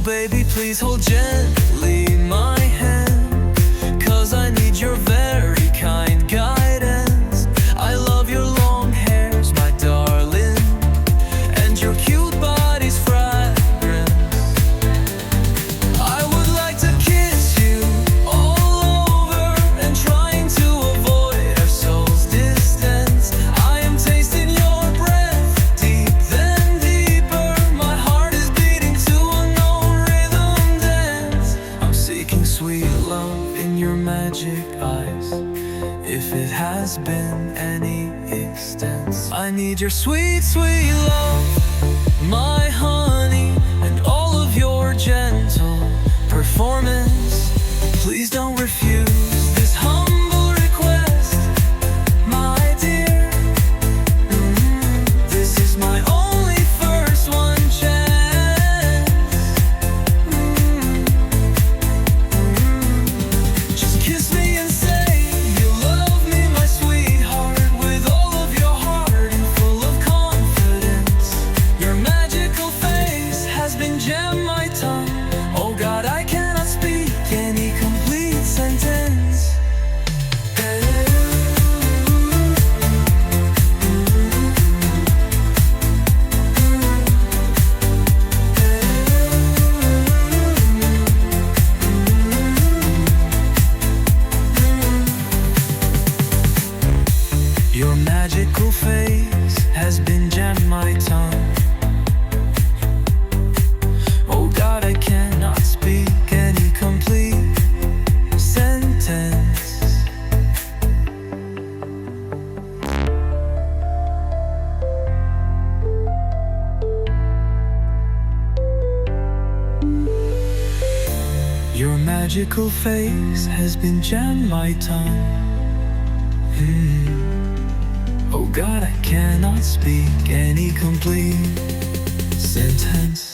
baby, please hold gently my hand, 'cause I need your very kind guidance. I love your long hairs, my darling, and your cute body's fragrance. I would like to kiss you all over, and trying to avoid our souls' distance. I am tasting your breath deep, then deeper. My heart is beating to a known rhythm dance. I'm seeking sweet love in your magic eyes, if it has been any extent. I need your sweet, sweet love, my honey, and all of your gentle performance. Please don't refuse this humble request, my dear. This is my only first one chance. Just kiss me and say you love me, my sweetheart, with all of your heart and full of confidence. Your magical face has been jammed my tongue. Oh God, I cannot speak any complete sentence. Your magical face has been jammed my tongue. Oh God, I cannot speak any complete sentence. Your magical face has been jammed my tongue. Oh God, I cannot speak any complete sentence.